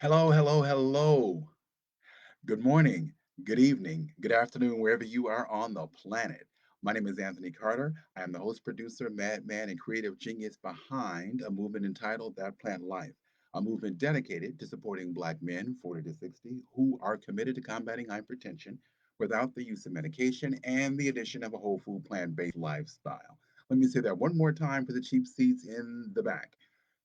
Hello, hello, hello. Good morning, good evening, good afternoon, wherever you are on the planet. My name is Anthony Carter. I am the host, producer, madman, and creative genius behind a movement entitled That Plant Life, a movement dedicated to supporting Black men 40 to 60 who are committed to combating hypertension without the use of medication and the addition of a whole food plant based lifestyle. Let me say that one more time for the cheap seats in the back.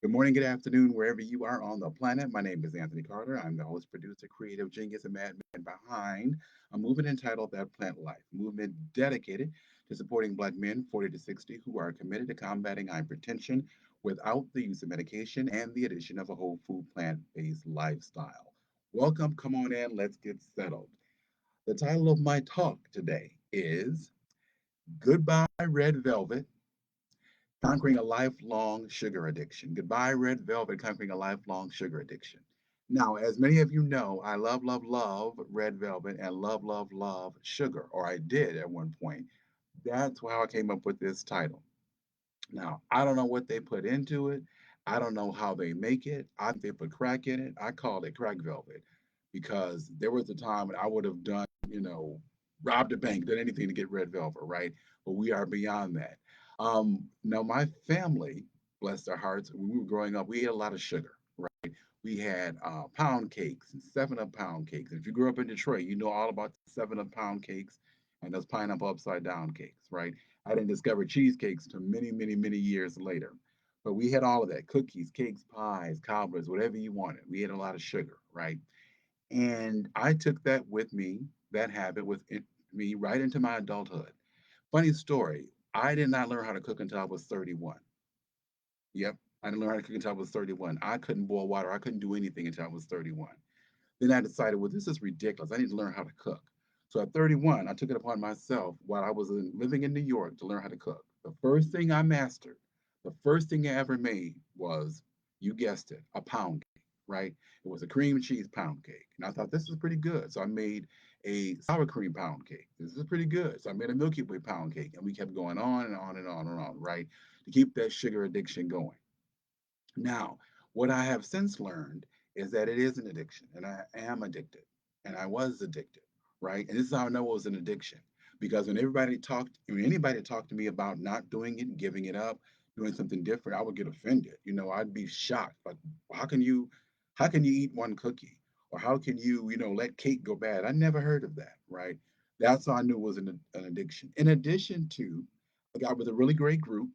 Good morning, good afternoon, wherever you are on the planet. My name is Anthony Carter. I'm the host, producer, creative genius, and madman behind a movement entitled That Plant Life, a movement dedicated to supporting Black men 40 to 60 who are committed to combating hypertension without the use of medication and the addition of a whole food plant based lifestyle. Welcome, come on in, let's get settled. The title of my talk today is Goodbye Red Velvet, Conquering a Lifelong Sugar Addiction. Goodbye, Red Velvet, Conquering a Lifelong Sugar Addiction. Now, as many of you know, I love, love, love Red Velvet and love, love, love sugar, or I did at one point. That's how I came up with this title. Now, I don't know what they put into it. I don't know how they make it. I think they put crack in it. I called it crack velvet because there was a time when I would have done, robbed a bank, done anything to get red velvet, right? But we are beyond that. Now, my family, bless their hearts, when we were growing up, we ate a lot of sugar, right? We had pound cakes and 7 Up pound cakes. If you grew up in Detroit, you know all about the 7 Up pound cakes and those pineapple upside down cakes, right? I didn't discover cheesecakes until many, many, many years later. But we had all of that cookies, cakes, pies, cobblers, whatever you wanted. We had a lot of sugar, right? And I took that with me, that habit with me right into my adulthood. Funny story, I did not learn how to cook until I was 31. Yep, I didn't learn how to cook until I was 31. I couldn't boil water, I couldn't do anything until I was 31. Then I decided, well, this is ridiculous. I need to learn how to cook. So at 31, I took it upon myself while I was living in New York to learn how to cook. The first thing I mastered, the first thing I ever made was, you guessed it, a pound cake, right? It was a cream cheese pound cake. And I thought this is pretty good. So I made a sour cream pound cake. This is pretty good. So I made a Milky Way pound cake. And we kept going on and on and on and on, right? To keep that sugar addiction going. Now, what I have since learned is that it is an addiction, and I am addicted, and I was addicted, right? And this is how I know it was an addiction, because when anybody talked to me about not doing it, giving it up, doing something different, I would get offended. I'd be shocked, like, how can you, how can you eat one cookie, or how can you, let cake go bad? I never heard of that, right? That's how I knew it was an addiction. In addition to, I got with a really great group.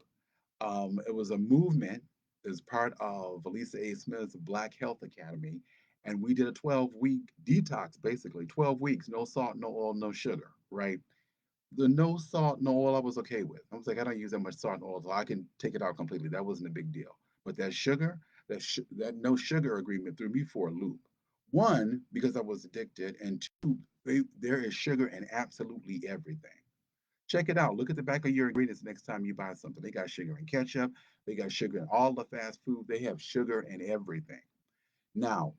It was a movement as part of Elisa A. Smith's Black Health Academy. And we did a 12-week detox, basically 12 weeks, no salt, no oil, no sugar, right? The no salt, no oil, I was okay with. I was like, I don't use that much salt and oil, so I can take it out completely. That wasn't a big deal. But that sugar, that no sugar agreement threw me for a loop. One, because I was addicted, and two, there is sugar in absolutely everything. Check it out. Look at the back of your ingredients next time you buy something. They got sugar in ketchup. They got sugar in all the fast food. They have sugar in everything. Now,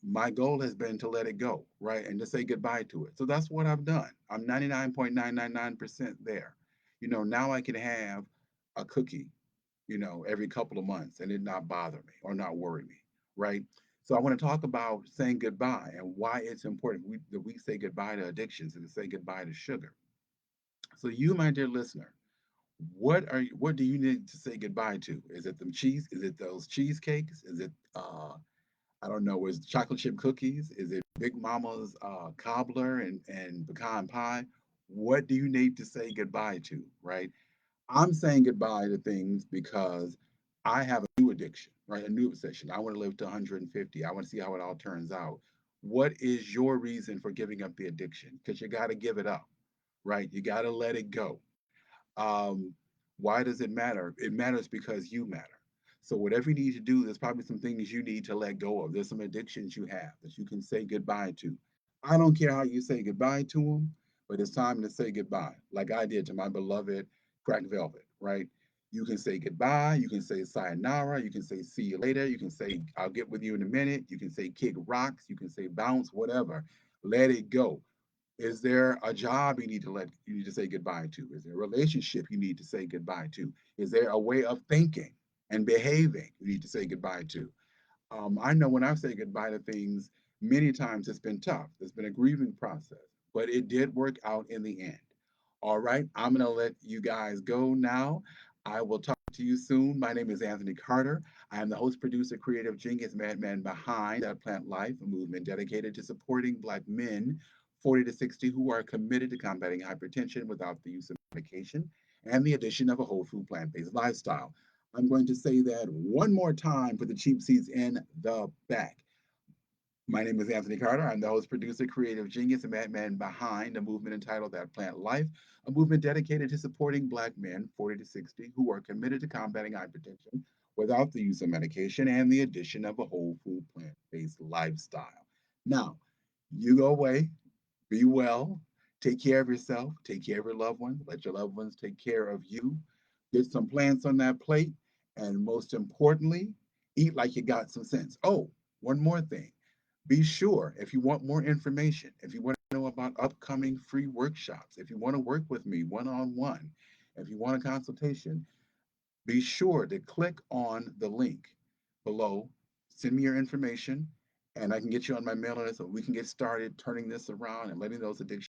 my goal has been to let it go, right? And to say goodbye to it. So that's what I've done. I'm 99.999% there. Now I can have a cookie, every couple of months and it not bother me or not worry me, right? So I want to talk about saying goodbye and why it's important that we say goodbye to addictions and to say goodbye to sugar. So you, my dear listener, what do you need to say goodbye to? Is it them cheese? Is it those cheesecakes? Is it I don't know, is it chocolate chip cookies? Is it Big Mama's cobbler and pecan pie? What do you need to say goodbye to, right? I'm saying goodbye to things because I have a new addiction, right? A new obsession. I want to live to 150. I want to see how it all turns out. What is your reason for giving up the addiction? Because you got to give it up, right? You got to let it go. Um, why does it matter? It matters because you matter. So whatever you need to do, there's probably some things you need to let go of. There's some addictions you have that you can say goodbye to. I don't care how you say goodbye to them, but it's time to say goodbye, like I did to my beloved crack velvet, right? You can say goodbye. You can say sayonara. You can say see you later. You can say I'll get with you in a minute. You can say kick rocks. You can say bounce, whatever. Let it go. Is there a job you need to say goodbye to? Is there a relationship you need to say goodbye to? Is there a way of thinking and behaving you need to say goodbye to? I know when I've said goodbye to things, many times it's been tough. It's been a grieving process, but it did work out in the end. All right, I'm going to let you guys go now. I will talk to you soon. My name is Anthony Carter. I am the host, producer, creative genius, madman behind That Plant Life, a movement dedicated to supporting Black men 40 to 60 who are committed to combating hypertension without the use of medication and the addition of a whole food plant based lifestyle. I'm going to say that one more time for the cheap seats in the back. My name is Anthony Carter. I'm the host, producer, creative genius, and madman behind a movement entitled That Plant Life, a movement dedicated to supporting Black men 40 to 60 who are committed to combating hypertension without the use of medication and the addition of a whole food plant based lifestyle. Now, you go away, be well, take care of yourself, take care of your loved ones, let your loved ones take care of you, get some plants on that plate, and most importantly, eat like you got some sense. Oh, one more thing. Be sure if you want more information, if you want to know about upcoming free workshops, if you want to work with me one on one, if you want a consultation, be sure to click on the link below. Send me your information, and I can get you on my mailing list so we can get started turning this around and letting those addictions